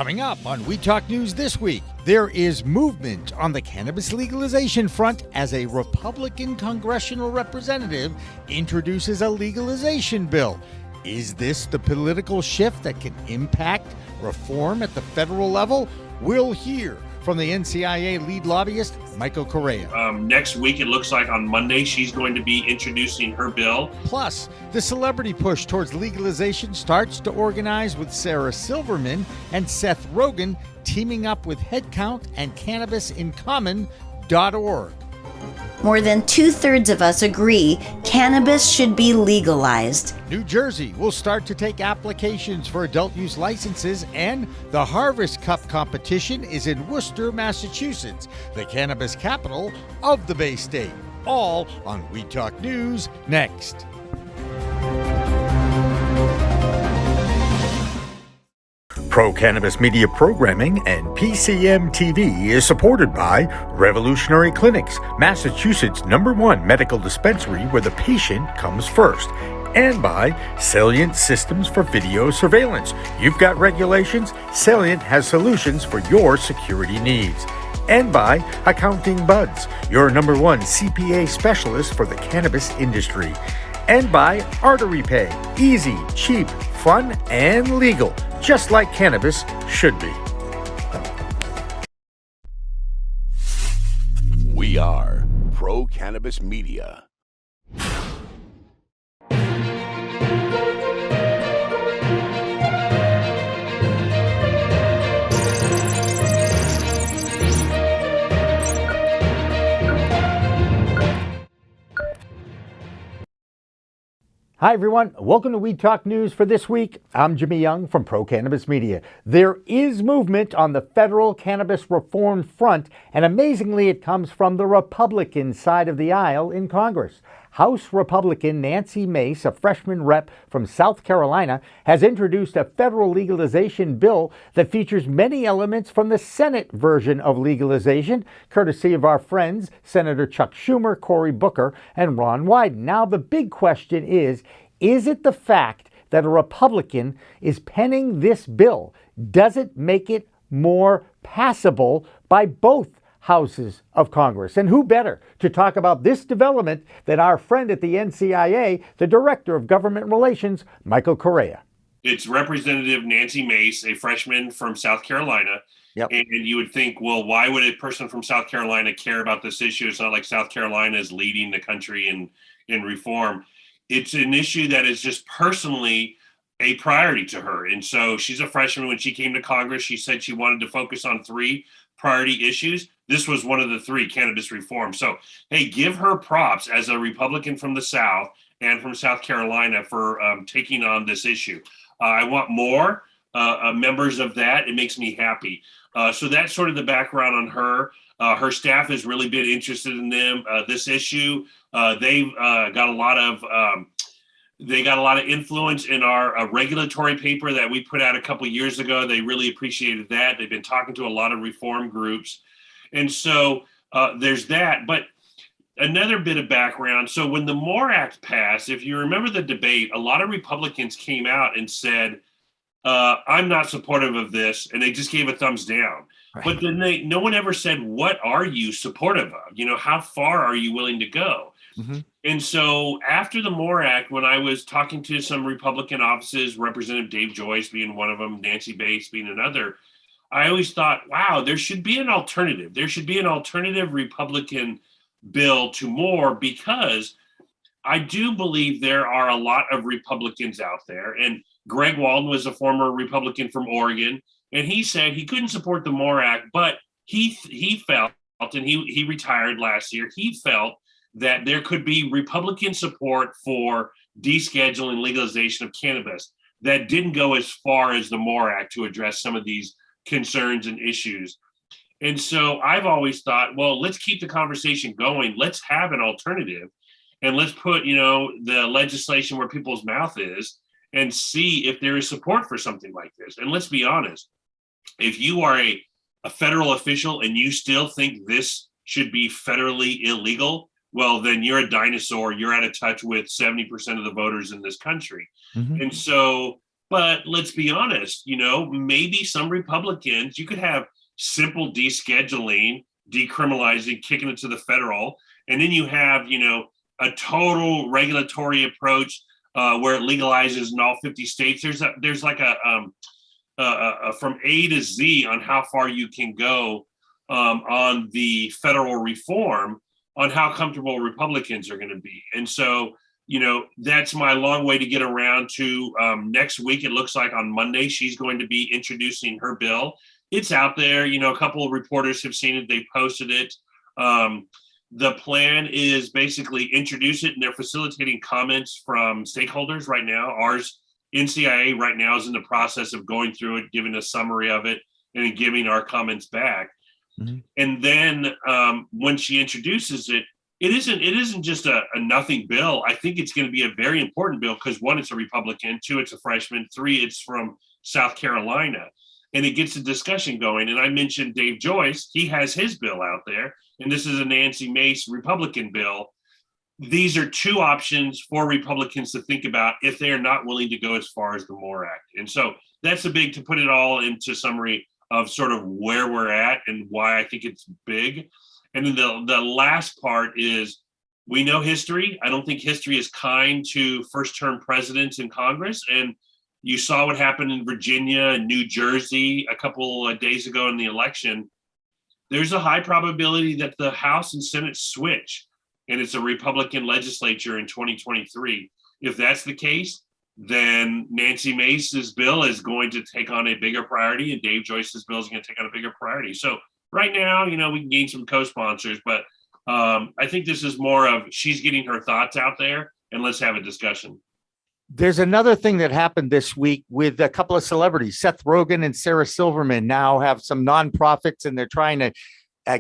Coming up on We Talk News this week, there is movement on the cannabis legalization front as a Republican congressional representative introduces a legalization bill. Is this the political shift that can impact reform at the federal level? We'll hear from the NCIA lead lobbyist, Michael Correia. Next week, it looks like on Monday, she's going to be introducing her bill. Plus, the celebrity push towards legalization starts to organize with Sarah Silverman and Seth Rogen teaming up with Headcount and CannabisInCommon.org. More than 2/3 of us agree cannabis should be legalized. New Jersey will start to take applications for adult use licenses, and the Harvest Cup competition is in Worcester, Massachusetts, the cannabis capital of the Bay State. All on We Talk News next. Pro-Cannabis Media Programming and PCM TV is supported by Revolutionary Clinics, Massachusetts' #1 medical dispensary where the patient comes first, and by Salient Systems for Video Surveillance. You've got regulations, Salient has solutions for your security needs. And by Accounting Buds, your #1 CPA specialist for the cannabis industry. And by Artery Pay, easy, cheap, fun, and legal, just like cannabis should be. We are Pro-Cannabis Media. Hi, everyone. Welcome to We Talk News for this week. I'm Jimmy Young from Pro-Cannabis Media. There is movement on the federal cannabis reform front, and amazingly, it comes from the Republican side of the aisle in Congress. House Republican Nancy Mace, a freshman rep from South Carolina, has introduced a federal legalization bill that features many elements from the Senate version of legalization, courtesy of our friends Senator Chuck Schumer, Cory Booker, and Ron Wyden. Now, the big question is it the fact that a Republican is penning this bill? Does it make it more passable by both houses of Congress? And who better to talk about this development than our friend at the NCIA, the Director of Government Relations, Michael Correia. It's Representative Nancy Mace, a freshman from South Carolina. Yep. And you would think, well, why would a person from South Carolina care about this issue? It's not like South Carolina is leading the country in reform. It's an issue that is just personally a priority to her. And so she's a freshman. When she came to Congress, she said she wanted to focus on 3 priority issues. This was one of the 3, cannabis reform. So, hey, give her props as a Republican from the South and from South Carolina for taking on this issue. I want more members of that. It makes me happy. So that's sort of the background on her. Her staff has really been interested in this issue. They've got a lot of influence in our regulatory paper that we put out a couple of years ago. They really appreciated that. They've been talking to a lot of reform groups. And so there's that. But another bit of background. So when the MORE Act passed, if you remember the debate, a lot of Republicans came out and said, I'm not supportive of this. And they just gave a thumbs down. Right. But then no one ever said, what are you supportive of? How far are you willing to go? Mm-hmm. And so after the MORE Act, when I was talking to some Republican offices, Representative Dave Joyce being one of them, Nancy Mace being another, I always thought, wow, there should be an alternative. There should be an alternative Republican bill to MORE, because I do believe there are a lot of Republicans out there. And Greg Walden was a former Republican from Oregon, and he said he couldn't support the MORE Act, but he felt, and he retired last year, he felt that there could be Republican support for descheduling legalization of cannabis that didn't go as far as the MORE Act to address some of these concerns and issues. And so I've always thought, well, let's keep the conversation going. Let's have an alternative, and let's put, the legislation where people's mouth is and see if there is support for something like this. And let's be honest, if you are a federal official and you still think this should be federally illegal, well, then you're a dinosaur. You're out of touch with 70% of the voters in this country. Mm-hmm. And so But let's be honest, maybe some Republicans, you could have simple descheduling, decriminalizing, kicking it to the federal, and then you have, a total regulatory approach where it legalizes in all 50 states. There's like a from A to Z on how far you can go on the federal reform, on how comfortable Republicans are going to be. And so, that's my long way to get around to next week. It looks like on Monday, she's going to be introducing her bill. It's out there. A couple of reporters have seen it. They posted it. The plan is basically introduce it, and they're facilitating comments from stakeholders right now. Ours, NCIA, right now is in the process of going through it, giving a summary of it, and then giving our comments back. Mm-hmm. And then when she introduces it, it isn't just a nothing bill. I think it's going to be a very important bill because 1, it's a Republican, 2, it's a freshman, 3, it's from South Carolina, and it gets a discussion going. And I mentioned Dave Joyce; he has his bill out there, and this is a Nancy Mace Republican bill. These are 2 options for Republicans to think about if they are not willing to go as far as the MORE Act. And so that's to put it all into summary of sort of where we're at and why I think it's big. And then the last part is, we know history. I don't think history is kind to first-term presidents in Congress. And you saw what happened in Virginia and New Jersey a couple of days ago in the election. There's a high probability that the House and Senate switch, and it's a Republican legislature in 2023. If that's the case, then Nancy Mace's bill is going to take on a bigger priority, and Dave Joyce's bill is going to take on a bigger priority. So right now, we can gain some co-sponsors, but I think this is more of she's getting her thoughts out there, and let's have a discussion. There's another thing that happened this week with a couple of celebrities. Seth Rogen and Sarah Silverman now have some nonprofits, and they're trying to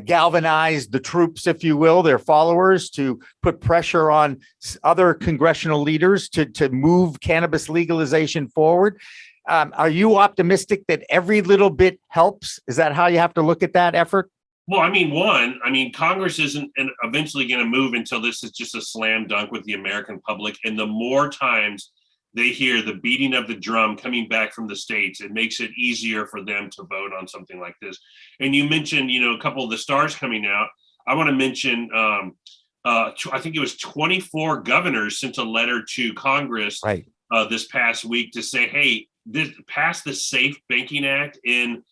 galvanize the troops, if you will, their followers, to put pressure on other congressional leaders to move cannabis legalization forward. Are you optimistic that every little bit helps? Is that how you have to look at that effort? Well, Congress isn't eventually going to move until this is just a slam dunk with the American public. And the more times they hear the beating of the drum coming back from the states, it makes it easier for them to vote on something like this. And you mentioned, a couple of the stars coming out. I want to mention, I think it was 24 governors sent a letter to Congress this past week to say, hey, pass the Safe Banking Act in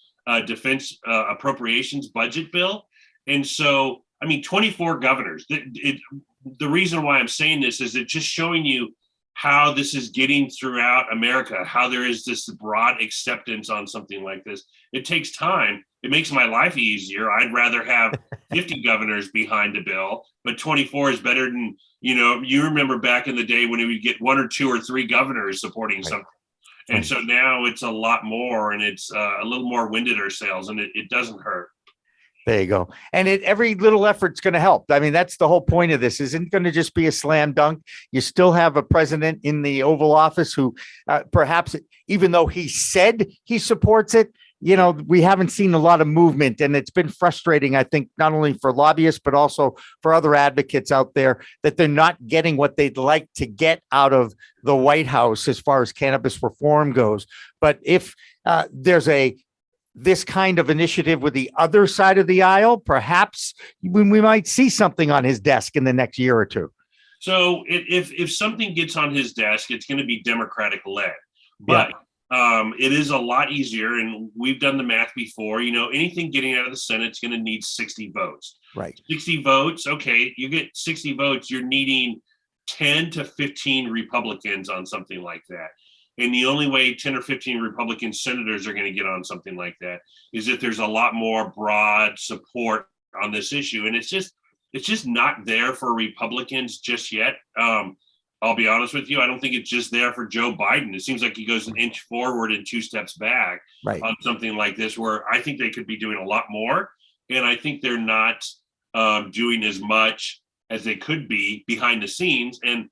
defense appropriations budget bill. And so, 24 governors. The reason why I'm saying this is it's just showing you how this is getting throughout America, how there is this broad acceptance on something like this. It takes time. It makes my life easier. I'd rather have 50 governors behind a bill, but 24 is better than, you remember back in the day when we would get 1 or 2 or 3 governors supporting something. And so now it's a lot more, and it's a little more wind at our sails, and it doesn't hurt. There you go. And every little effort's going to help. That's the whole point of this. Isn't going to just be a slam dunk. You still have a president in the Oval Office who perhaps, even though he said he supports it, we haven't seen a lot of movement, and it's been frustrating, I think, not only for lobbyists, but also for other advocates out there, that they're not getting what they'd like to get out of the White House as far as cannabis reform goes. But if there's this kind of initiative with the other side of the aisle, perhaps we might see something on his desk in the next year or 2. So if something gets on his desk, it's going to be Democratic led, but it is a lot easier. And we've done the math before, anything getting out of the Senate is going to need 60 votes, right? 60 votes. Okay. You get 60 votes. You're needing 10 to 15 Republicans on something like that. And the only way 10 or 15 Republican senators are going to get on something like that is if there's a lot more broad support on this issue. And it's just not there for Republicans just yet. I'll be honest with you. I don't think it's just there for Joe Biden. It seems like he goes an inch forward and 2 steps back on something like this, where I think they could be doing a lot more. And I think they're not doing as much as they could be behind the scenes. And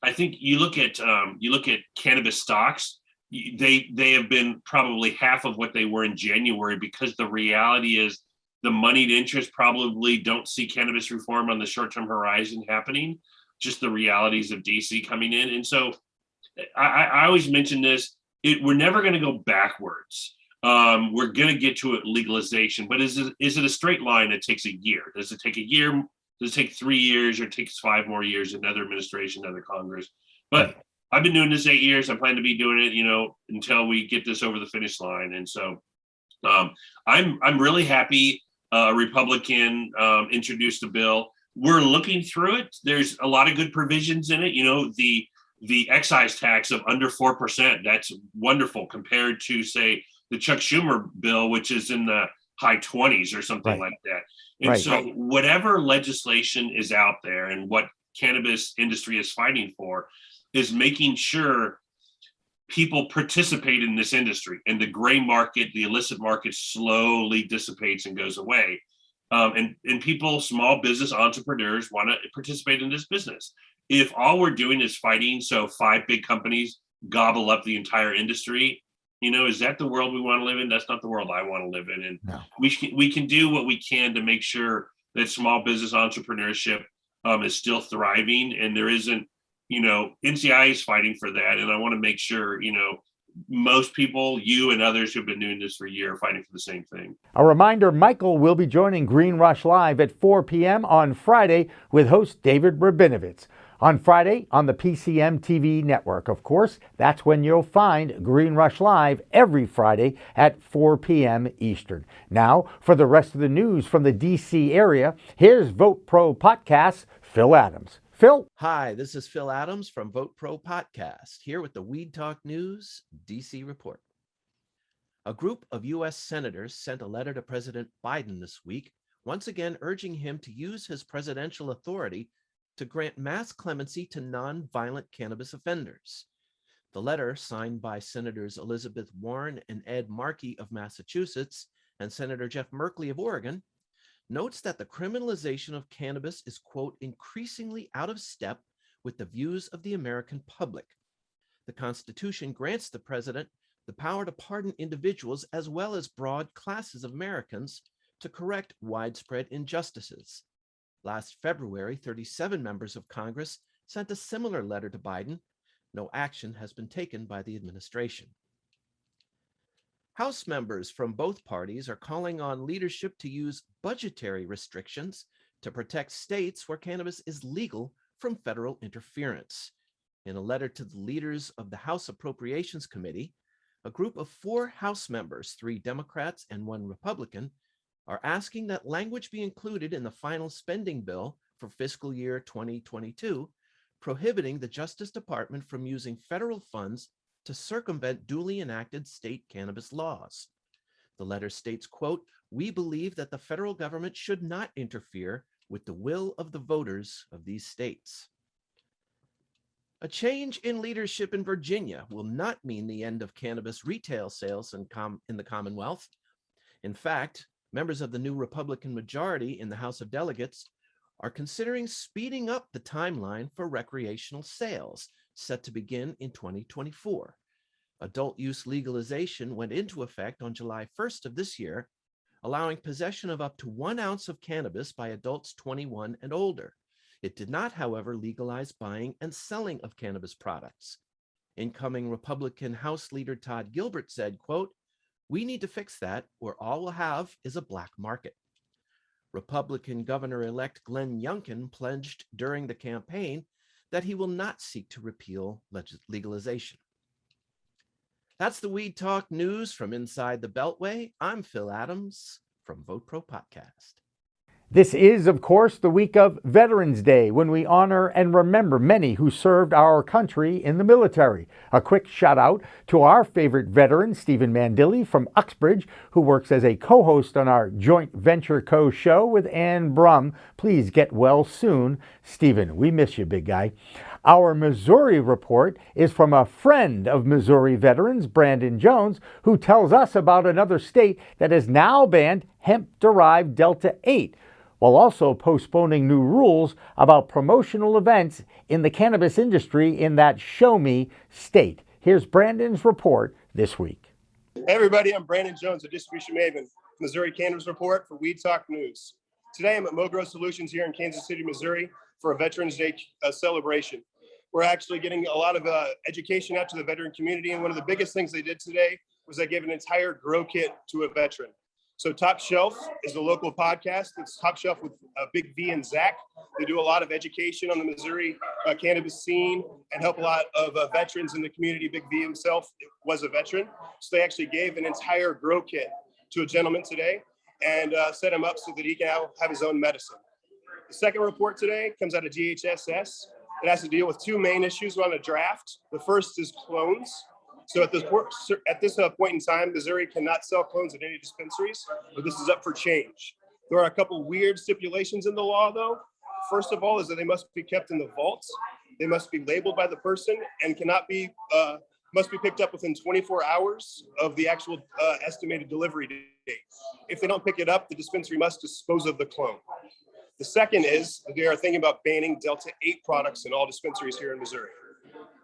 I think you look at cannabis stocks, they have been probably half of what they were in January, because the reality is the moneyed interests probably don't see cannabis reform on the short-term horizon happening, just the realities of DC coming in. And so I always mention this, we're never going to go backwards. We're going to get to legalization, but is it a straight line that takes a year? Does it take a year? Does it take 3 years, or it takes 5 more years, another administration, another Congress? But I've been doing this 8 years. I plan to be doing it, until we get this over the finish line. And so I'm really happy a Republican introduced a bill. We're looking through it. There's a lot of good provisions in it. The excise tax of under 4%, that's wonderful compared to, say, the Chuck Schumer bill, which is in the high 20s or something like that. And so whatever legislation is out there and what cannabis industry is fighting for is making sure people participate in this industry, and the gray market, the illicit market, slowly dissipates and goes away. And people, small business entrepreneurs, want to participate in this business. If all we're doing is fighting so 5 big companies gobble up the entire industry, is that the world we want to live in? That's not the world I want to live in. And we can do what we can to make sure that small business entrepreneurship is still thriving, and there isn't, NCIA is fighting for that. And I want to make sure, most people, you and others who've been doing this for a year, are fighting for the same thing. A reminder, Michael will be joining Green Rush Live at 4 p.m. on Friday with host David Rabinovitz. On Friday on the PCM TV network, of course, that's when you'll find Green Rush Live every Friday at 4 p.m. Eastern. Now, for the rest of the news from the D.C. area, here's Vote Pro Podcast's Phil Adams. Phil? Hi, this is Phil Adams from Vote Pro Podcast, here with the Weed Talk News DC report. A group of U.S. senators sent a letter to President Biden this week, once again urging him to use his presidential authority to grant mass clemency to non-violent cannabis offenders. The letter, signed by Senators Elizabeth Warren and Ed Markey of Massachusetts and Senator Jeff Merkley of Oregon, notes that the criminalization of cannabis is, quote, increasingly out of step with the views of the American public. The Constitution grants the president the power to pardon individuals as well as broad classes of Americans to correct widespread injustices. Last February, 37 members of Congress sent a similar letter to Biden. No action has been taken by the administration. House members from both parties are calling on leadership to use budgetary restrictions to protect states where cannabis is legal from federal interference. In a letter to the leaders of the House Appropriations Committee, a group of 4 House members, 3 Democrats and 1 Republican, are asking that language be included in the final spending bill for fiscal year 2022, prohibiting the Justice Department from using federal funds to circumvent duly enacted state cannabis laws. The letter states, quote, "We believe that the federal government should not interfere with the will of the voters of these states." A change in leadership in Virginia will not mean the end of cannabis retail sales in the Commonwealth. In fact, members of the new Republican majority in the House of Delegates are considering speeding up the timeline for recreational sales, set to begin in 2024. Adult use legalization went into effect on July 1st of this year, allowing possession of up to 1 ounce of cannabis by adults 21 and older. It did not, however, legalize buying and selling of cannabis products. Incoming Republican House Leader Todd Gilbert said, quote, "We need to fix that, or all we'll have is a black market." Republican Governor-elect Glenn Youngkin pledged during the campaign that he will not seek to repeal legalization. That's the Weed Talk news from inside the Beltway. I'm Phil Adams from Vote Pro Podcast. This is, of course, the week of Veterans Day, when we honor and remember many who served our country in the military. A quick shout out to our favorite veteran, Stephen Mandilli from Uxbridge, who works as a co-host on our Joint Venture Co. show with Ann Brum. Please get well soon. Stephen, we miss you, big guy. Our Missouri report is from a friend of Missouri veterans, Brandon Jones, who tells us about another state that has now banned hemp-derived Delta-8, while also postponing new rules about promotional events in the cannabis industry in that show-me state. Here's Brandon's report this week. Hey everybody, I'm Brandon Jones, a distribution maven, Missouri Cannabis Report for Weed Talk News. Today I'm at Mogro Solutions here in Kansas City, Missouri for a Veterans Day celebration. we're actually getting a lot of education out to the veteran community. And one of the biggest things they did today was they gave an entire grow kit to a veteran. So Top Shelf is the local podcast. It's Top Shelf with Big V and Zach. They do a lot of education on the Missouri cannabis scene and help a lot of veterans in the community. Big V himself was a veteran. So they actually gave an entire grow kit to a gentleman today and set him up so that he can have his own medicine. The second report today comes out of GHSS. It has to deal with two main issues on a draft. The first is clones. So at this point in time, Missouri cannot sell clones at any dispensaries, but this is up for change. There are a couple weird stipulations in the law, though. First of all, is that they must be kept in the vaults. They must be labeled by the person and must be picked up within 24 hours of the actual estimated delivery date. If they don't pick it up, the dispensary must dispose of the clone. The second is that they are thinking about banning Delta 8 products in all dispensaries here in Missouri.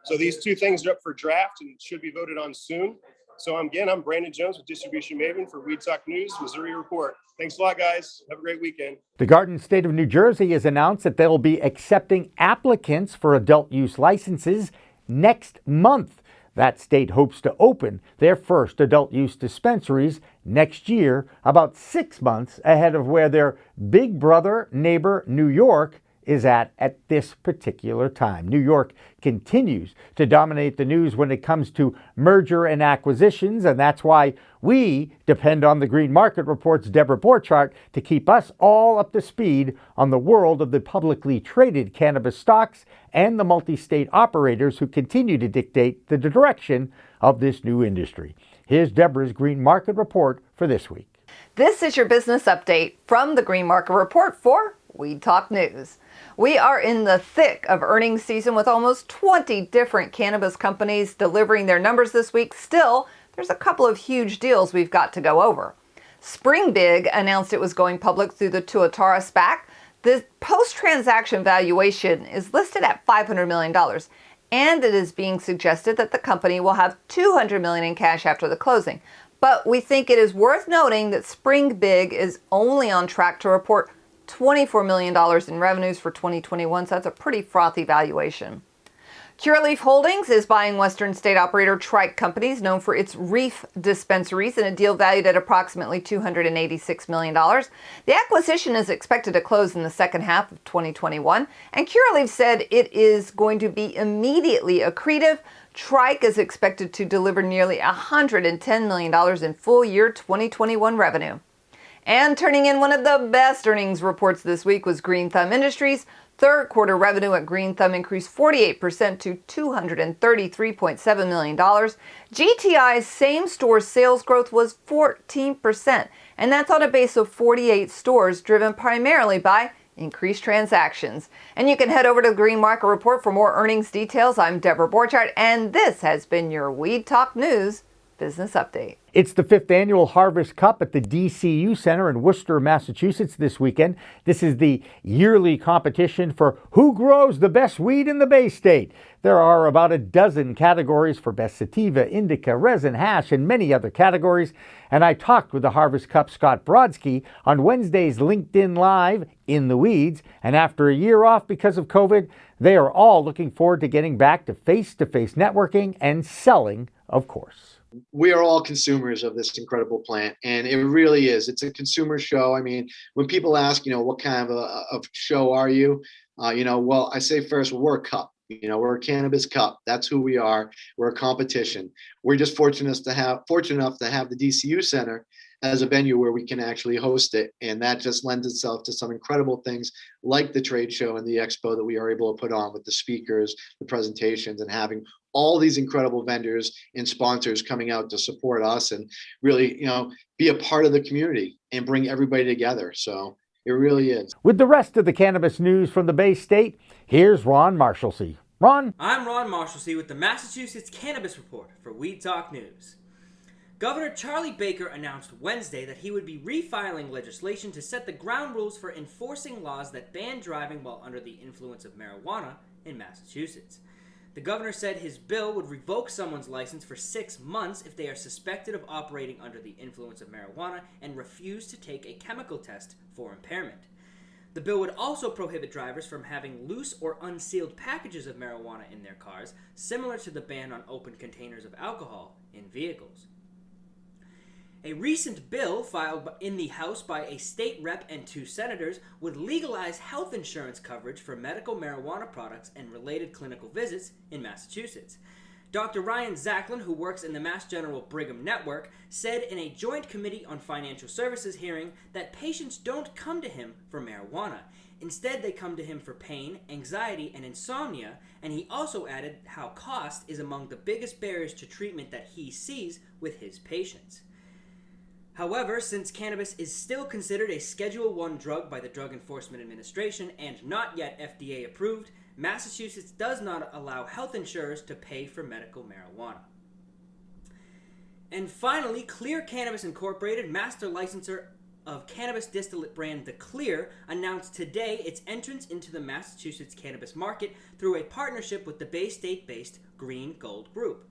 So these two things are up for draft and should be voted on soon. So I'm Brandon Jones with Distribution Maven for Weed Talk News, Missouri Report. Thanks a lot, guys. Have a great weekend. The Garden State of New Jersey has announced that they'll be accepting applicants for adult use licenses next month. That state hopes to open their first adult use dispensaries next year, about 6 months ahead of where their big brother neighbor, New York, is at this particular time. New York continues to dominate the news when it comes to merger and acquisitions, and that's why we depend on the Green Market Report's Debra Borchardt to keep us all up to speed on the world of the publicly traded cannabis stocks and the multi-state operators who continue to dictate the direction of this new industry. Here's Debra's Green Market Report for this week. This is your business update from the Green Market Report for Weed Talk News. We are in the thick of earnings season with almost 20 different cannabis companies delivering their numbers this week. Still, there's a couple of huge deals we've got to go over. Spring Big announced it was going public through the Tuatara SPAC. The post-transaction valuation is listed at $500 million, and it is being suggested that the company will have $200 million in cash after the closing. But we think it is worth noting that Spring Big is only on track to report $24 million in revenues for 2021, so that's a pretty frothy valuation. Curaleaf Holdings is buying Western state operator Trike Companies, known for its Reef dispensaries, in a deal valued at approximately $286 million. The acquisition is expected to close in the second half of 2021, and Curaleaf said it is going to be immediately accretive. Trike is expected to deliver nearly $110 million in full year 2021 revenue. And turning in one of the best earnings reports this week was Green Thumb Industries. Third quarter revenue at Green Thumb increased 48% to $233.7 million. GTI's same-store sales growth was 14%, and that's on a base of 48 stores, driven primarily by increased transactions. And you can head over to the Green Market Report for more earnings details. I'm Debra Borchardt, and this has been your Weed Talk News Business Update. It's the 5th annual Harvest Cup at the DCU Center in Worcester, Massachusetts this weekend. This is the yearly competition for who grows the best weed in the Bay State. There are about a dozen categories for best sativa, indica, resin, hash, and many other categories. And I talked with the Harvest Cup Scott Brodsky on Wednesday's LinkedIn Live in the Weeds. And after a year off because of COVID, they are all looking forward to getting back to face-to-face networking and selling, of course. We are all consumers of this incredible plant, and it really is. It's a consumer show. I mean, when people ask, what kind of show are you? Well, I say first, we're a cup. We're a cannabis cup. That's who we are. We're a competition. We're just fortunate enough to have the DCU Center as a venue where we can actually host it, and that just lends itself to some incredible things like the trade show and the expo that we are able to put on with the speakers, the presentations, and having all these incredible vendors and sponsors coming out to support us and really, be a part of the community and bring everybody together. So it really is. With the rest of the cannabis news from the Bay State, here's Ron Marshalsea. Ron? I'm Ron Marshalsea with the Massachusetts Cannabis Report for Weed Talk News. Governor Charlie Baker announced Wednesday that he would be refiling legislation to set the ground rules for enforcing laws that ban driving while under the influence of marijuana in Massachusetts. The governor said his bill would revoke someone's license for 6 months if they are suspected of operating under the influence of marijuana and refuse to take a chemical test for impairment. The bill would also prohibit drivers from having loose or unsealed packages of marijuana in their cars, similar to the ban on open containers of alcohol in vehicles. A recent bill filed in the House by a state rep and 2 senators would legalize health insurance coverage for medical marijuana products and related clinical visits in Massachusetts. Dr. Ryan Zachlin, who works in the Mass General Brigham Network, said in a Joint Committee on Financial Services hearing that patients don't come to him for marijuana. Instead, they come to him for pain, anxiety, and insomnia, and he also added how cost is among the biggest barriers to treatment that he sees with his patients. However, since cannabis is still considered a Schedule I drug by the Drug Enforcement Administration and not yet FDA approved, Massachusetts does not allow health insurers to pay for medical marijuana. And finally, Clear Cannabis Incorporated, master licensor of cannabis distillate brand The Clear, announced today its entrance into the Massachusetts cannabis market through a partnership with the Bay State-based Green Gold Group.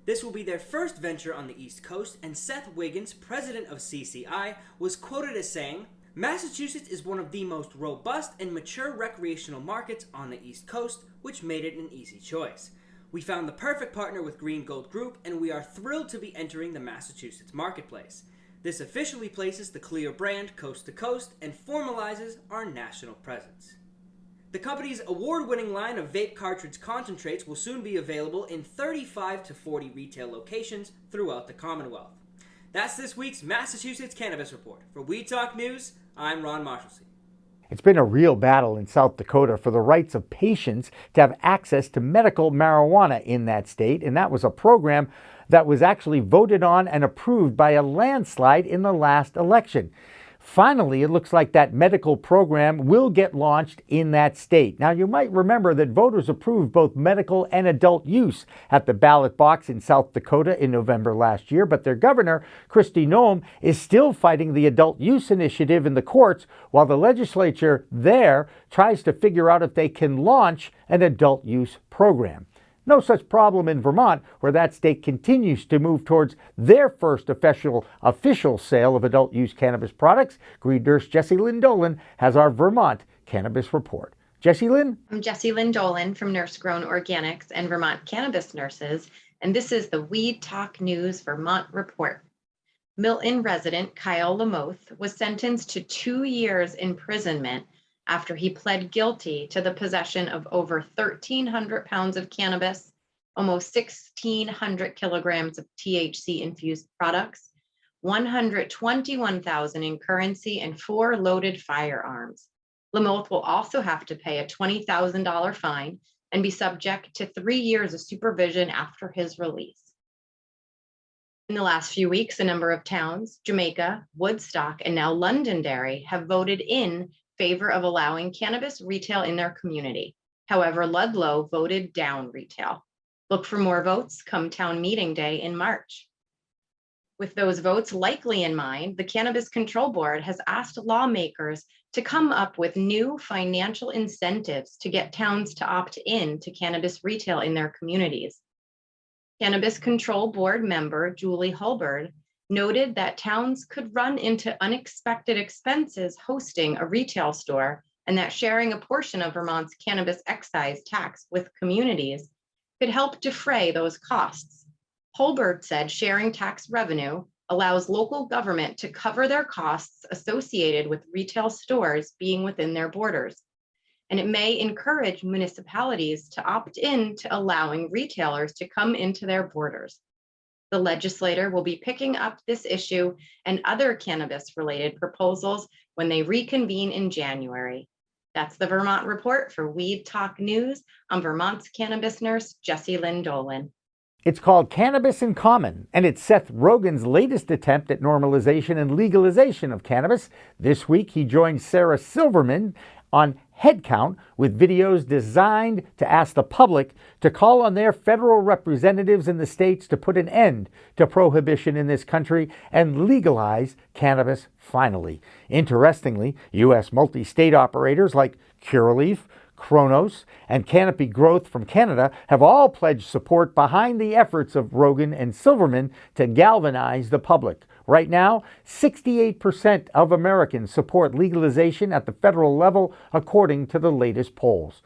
This will be their first venture on the East Coast, and Seth Wiggins, president of CCI, was quoted as saying, "Massachusetts is one of the most robust and mature recreational markets on the East Coast, which made it an easy choice. We found the perfect partner with Green Gold Group, and we are thrilled to be entering the Massachusetts marketplace. This officially places the Clear brand coast to coast and formalizes our national presence." The company's award-winning line of vape cartridge concentrates will soon be available in 35 to 40 retail locations throughout the Commonwealth. That's this week's Massachusetts Cannabis Report. For We Talk News, I'm Ron Marshalsea. It's been a real battle in South Dakota for the rights of patients to have access to medical marijuana in that state, and that was a program that was actually voted on and approved by a landslide in the last election. Finally, it looks like that medical program will get launched in that state. Now, you might remember that voters approved both medical and adult use at the ballot box in South Dakota in November last year, but their governor, Kristi Noem, is still fighting the adult use initiative in the courts while the legislature there tries to figure out if they can launch an adult use program. No such problem in Vermont, where that state continues to move towards their first official sale of adult use cannabis products. Green Nurse Jessilyn Dolan has our Vermont Cannabis Report. Jessilyn? I'm Jessilyn Dolan from Nurse Grown Organics and Vermont Cannabis Nurses, and this is the Weed Talk News Vermont Report. Milton resident Kyle Lamoth was sentenced to 2 years imprisonment after he pled guilty to the possession of over 1,300 pounds of cannabis, almost 1,600 kilograms of THC-infused products, 121,000 in currency, and 4 loaded firearms. Lamoth will also have to pay a $20,000 fine and be subject to 3 years of supervision after his release. In the last few weeks, a number of towns, Jamaica, Woodstock, and now Londonderry, have voted in favor of allowing cannabis retail in their community. However, Ludlow voted down retail. Look for more votes come town meeting day in March. With those votes likely in mind, the Cannabis Control Board has asked lawmakers to come up with new financial incentives to get towns to opt in to cannabis retail in their communities. Cannabis Control Board member Julie Hulberd noted that towns could run into unexpected expenses hosting a retail store, and that sharing a portion of Vermont's cannabis excise tax with communities could help defray those costs. Hulberd said sharing tax revenue allows local government to cover their costs associated with retail stores being within their borders, and it may encourage municipalities to opt in to allowing retailers to come into their borders. The legislator will be picking up this issue and other cannabis-related proposals when they reconvene in January. That's the Vermont Report for Weed Talk News. I'm Vermont's cannabis nurse, Jessilyn Dolan. It's called Cannabis in Common, and it's Seth Rogen's latest attempt at normalization and legalization of cannabis. This week, he joined Sarah Silverman on Headcount with videos designed to ask the public to call on their federal representatives in the states to put an end to prohibition in this country and legalize cannabis finally. Interestingly, U.S. multi-state operators like Curaleaf, Kronos, and Canopy Growth from Canada have all pledged support behind the efforts of Rogen and Silverman to galvanize the public. Right now, 68% of Americans support legalization at the federal level, according to the latest polls.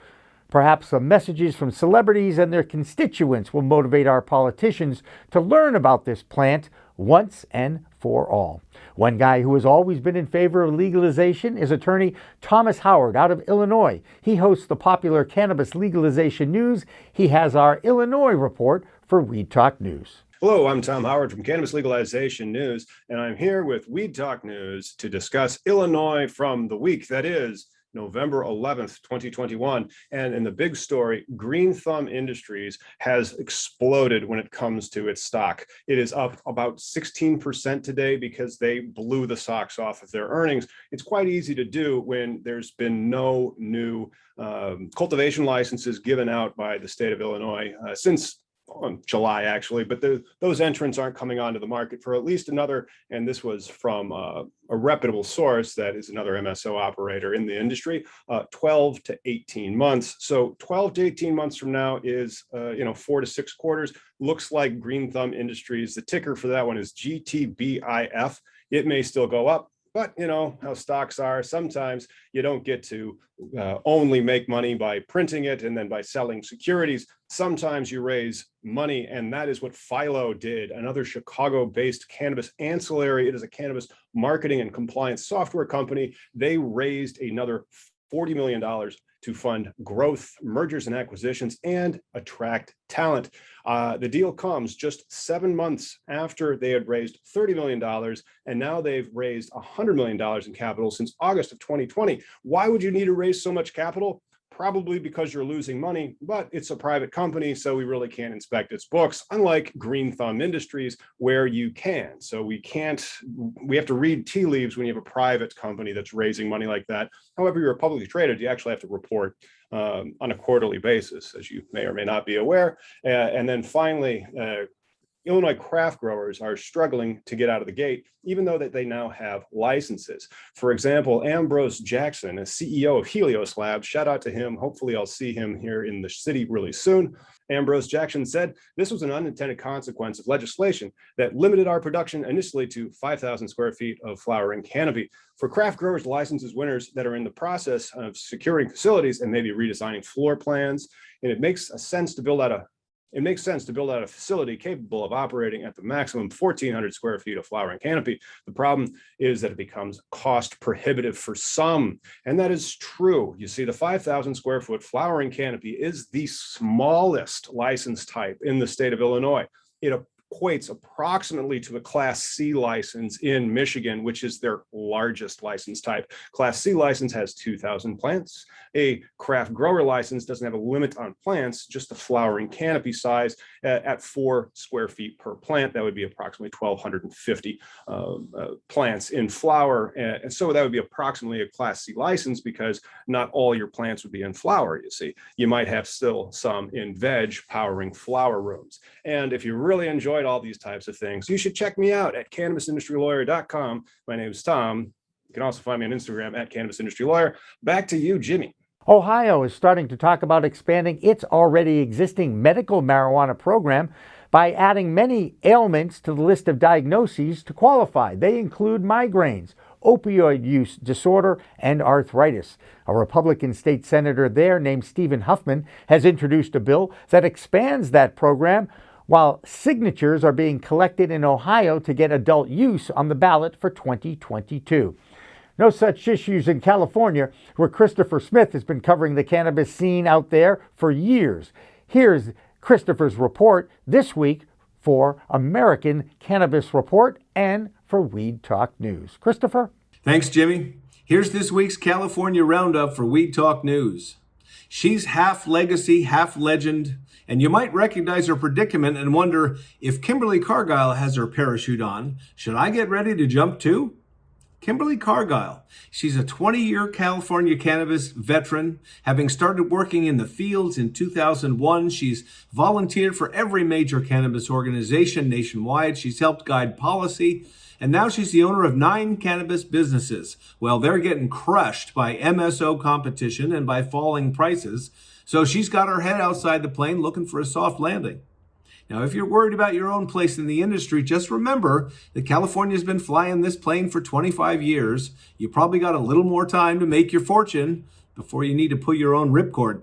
Perhaps some messages from celebrities and their constituents will motivate our politicians to learn about this plant once and for all. One guy who has always been in favor of legalization is attorney Thomas Howard out of Illinois. He hosts the popular Cannabis Legalization News. He has our Illinois report for Weed Talk News. Hello, I'm Tom Howard from Cannabis Legalization News, and I'm here with Weed Talk News to discuss Illinois from the week that is November 11th, 2021. And in the big story, Green Thumb Industries has exploded when it comes to its stock. It is up about 16% today because they blew the socks off of their earnings. It's quite easy to do when there's been no new cultivation licenses given out by the state of Illinois since July, actually, but those entrants aren't coming onto the market for at least another, and this was from a reputable source that is another MSO operator in the industry, 12 to 18 months. So 12 to 18 months from now is 4 to 6 quarters. Looks like Green Thumb Industries, the ticker for that one is GTBIF. It may still go up, but you know how stocks are. Sometimes you don't get to only make money by printing it and then by selling securities. Sometimes you raise money, and that is what Philo did, another Chicago-based cannabis ancillary. It is a cannabis marketing and compliance software company. They raised another $40 million to fund growth, mergers and acquisitions, and attract talent. The deal comes just 7 months after they had raised $30 million, and now they've raised $100 million in capital since August of 2020. Why would you need to raise so much capital? Probably because you're losing money, but it's a private company, so we really can't inspect its books, unlike Green Thumb Industries, where you can. So we have to read tea leaves when you have a private company that's raising money like that. However, you're publicly traded, you actually have to report on a quarterly basis, as you may or may not be aware. And then finally, Illinois craft growers are struggling to get out of the gate, even though that they now have licenses. For example, Ambrose Jackson, a CEO of Helios Labs, shout out to him. Hopefully I'll see him here in the city really soon. Ambrose Jackson said, this was an unintended consequence of legislation that limited our production initially to 5,000 square feet of flowering canopy. For craft growers licenses winners that are in the process of securing facilities and maybe redesigning floor plans, and it makes sense to build out a facility capable of operating at the maximum 1,400 square feet of flowering canopy. The problem is that it becomes cost prohibitive for some, and that is true. You see, the 5,000 square foot flowering canopy is the smallest license type in the state of Illinois. It equates approximately to a Class C license in Michigan, which is their largest license type. Class C license has 2,000 plants. A craft grower license doesn't have a limit on plants, just the flowering canopy size at 4 square feet per plant. That would be approximately 1,250 plants in flower. And so that would be approximately a Class C license, because not all your plants would be in flower, you see. You might have still some in veg powering flower rooms. And if you really enjoyed all these types of things, you should check me out at cannabisindustrylawyer.com. My name is Tom. You can also find me on Instagram at Cannabis Industry Lawyer. Back to you, Jimmy. Ohio is starting to talk about expanding its already existing medical marijuana program by adding many ailments to the list of diagnoses to qualify. They include migraines, opioid use disorder, and arthritis. A Republican state senator there named Stephen Huffman has introduced a bill that expands that program, while signatures are being collected in Ohio to get adult use on the ballot for 2022. No such issues in California, where Christopher Smith has been covering the cannabis scene out there for years. Here's Christopher's report this week for American Cannabis Report and for Weed Talk News. Christopher? Thanks, Jimmy. Here's this week's California Roundup for Weed Talk News. She's half legacy, half legend, and you might recognize her predicament and wonder, if Kimberly Cargile has her parachute on, should I get ready to jump too? Kimberly Cargile. She's a 20-year California cannabis veteran. Having started working in the fields in 2001, she's volunteered for every major cannabis organization nationwide. She's helped guide policy, and now she's the owner of 9 cannabis businesses. Well, they're getting crushed by MSO competition and by falling prices, so she's got her head outside the plane looking for a soft landing. Now, if you're worried about your own place in the industry, just remember that California's been flying this plane for 25 years. You probably got a little more time to make your fortune before you need to pull your own ripcord.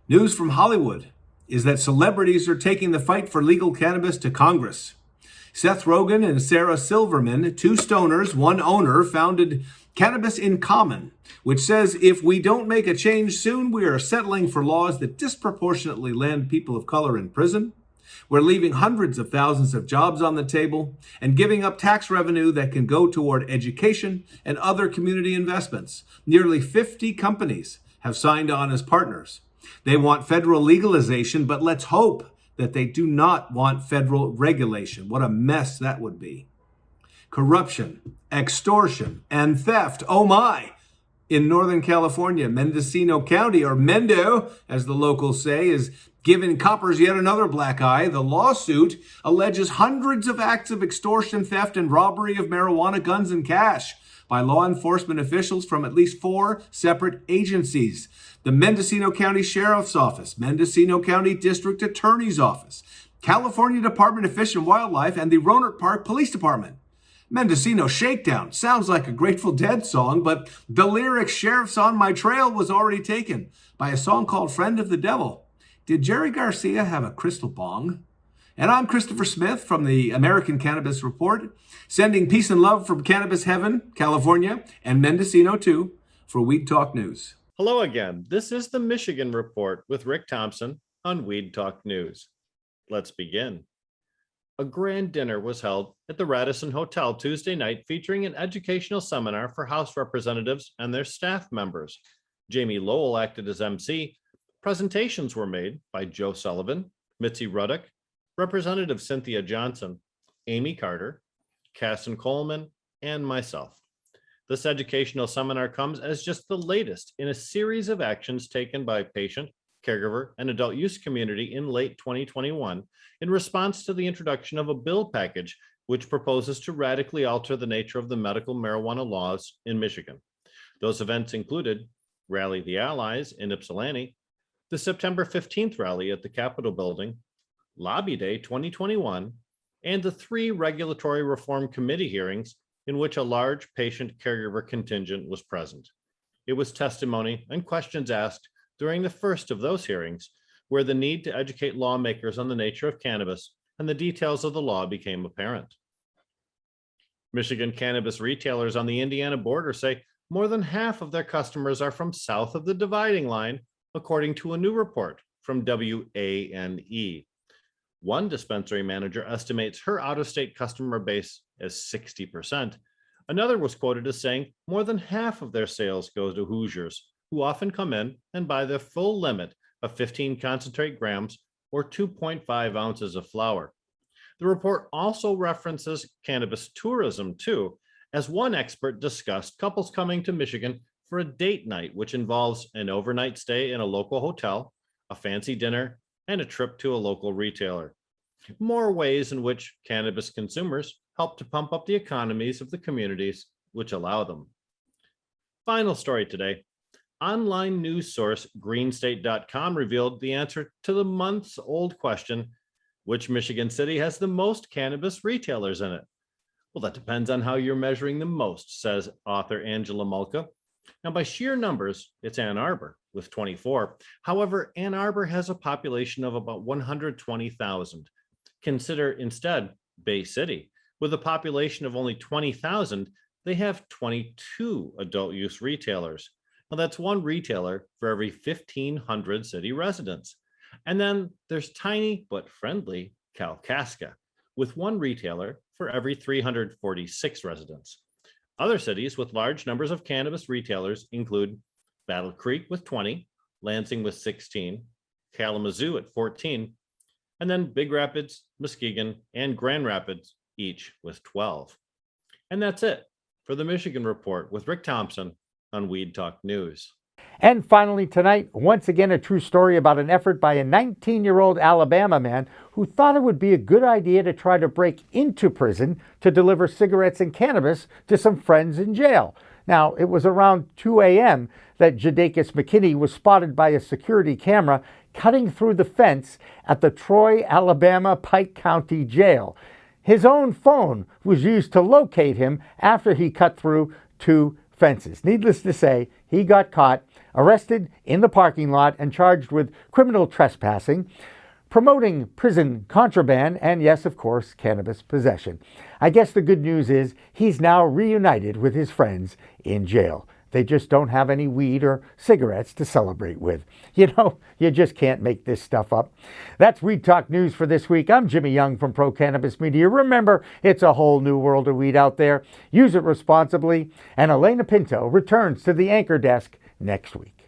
News from Hollywood is that celebrities are taking the fight for legal cannabis to Congress. Seth Rogen and Sarah Silverman, two stoners, one owner, founded Cannabis in Common, which says if we don't make a change soon, we are settling for laws that disproportionately land people of color in prison. We're leaving hundreds of thousands of jobs on the table and giving up tax revenue that can go toward education and other community investments. Nearly 50 companies have signed on as partners. They want federal legalization, but let's hope that they do not want federal regulation. What a mess that would be. Corruption, extortion, and theft. Oh my! In Northern California, Mendocino County, or Mendo, as the locals say, is giving coppers yet another black eye. The lawsuit alleges hundreds of acts of extortion, theft, and robbery of marijuana, guns, and cash by law enforcement officials from at least 4 separate agencies: the Mendocino County Sheriff's Office, Mendocino County District Attorney's Office, California Department of Fish and Wildlife, and the Rohnert Park Police Department. Mendocino Shakedown sounds like a Grateful Dead song, but the lyric "Sheriff's on My Trail" was already taken by a song called "Friend of the Devil." Did Jerry Garcia have a crystal bong? And I'm Christopher Smith from the American Cannabis Report, sending peace and love from Cannabis Heaven, California, and Mendocino too, for Weed Talk News. Hello again. This is the Michigan Report with Rick Thompson on Weed Talk News. Let's begin. A grand dinner was held at the Radisson Hotel Tuesday night featuring an educational seminar for House representatives and their staff members. Jamie Lowell acted as MC. Presentations were made by Joe Sullivan, Mitzi Ruddock, Representative Cynthia Johnson, Amy Carter, Casson Coleman, and myself. This educational seminar comes as just the latest in a series of actions taken by patient, caregiver, and adult use community in late 2021 in response to the introduction of a bill package which proposes to radically alter the nature of the medical marijuana laws in Michigan. Those events included Rally the Allies in Ypsilanti, the September 15th rally at the Capitol building, Lobby Day 2021, and the 3 regulatory reform committee hearings in which a large patient caregiver contingent was present. It was testimony and questions asked during the first of those hearings where the need to educate lawmakers on the nature of cannabis and the details of the law became apparent. Michigan cannabis retailers on the Indiana border say more than half of their customers are from south of the dividing line, according to a new report from WANE. One dispensary manager estimates her out-of-state customer base as 60%. Another was quoted as saying more than half of their sales goes to Hoosiers, who often come in and buy their full limit of 15 concentrate grams or 2.5 ounces of flower. The report also references cannabis tourism too, as one expert discussed couples coming to Michigan for a date night, which involves an overnight stay in a local hotel, a fancy dinner, and a trip to a local retailer. More ways in which cannabis consumers help to pump up the economies of the communities which allow them. Final story today. Online news source greenstate.com revealed the answer to the months-old question, which Michigan city has the most cannabis retailers in it? Well, that depends on how you're measuring the most, says author Angela Mulca. Now, by sheer numbers, it's Ann Arbor with 24. However, Ann Arbor has a population of about 120,000. Consider instead Bay City. With a population of only 20,000, they have 22 adult use retailers. Now, that's one retailer for every 1,500 city residents. And then there's tiny but friendly Kalkaska, with one retailer for every 346 residents. Other cities with large numbers of cannabis retailers include Battle Creek with 20, Lansing with 16, Kalamazoo at 14, and then Big Rapids, Muskegon, and Grand Rapids, each with 12. And that's it for the Michigan Report with Rick Thompson on Weed Talk News. And finally tonight, once again, a true story about an effort by a 19-year-old Alabama man who thought it would be a good idea to try to break into prison to deliver cigarettes and cannabis to some friends in jail. Now, it was around 2 a.m. that Jadakiss McKinney was spotted by a security camera cutting through the fence at the Troy, Alabama Pike County Jail. His own phone was used to locate him after he cut through 2 fences. Needless to say, he got caught, arrested in the parking lot, and charged with criminal trespassing, promoting prison contraband, and yes, of course, cannabis possession. I guess the good news is he's now reunited with his friends in jail. They just don't have any weed or cigarettes to celebrate with. You know, you just can't make this stuff up. That's Weed Talk News for this week. I'm Jimmy Young from Pro Cannabis Media. Remember, it's a whole new world of weed out there. Use it responsibly. And Elena Pinto returns to the anchor desk next week.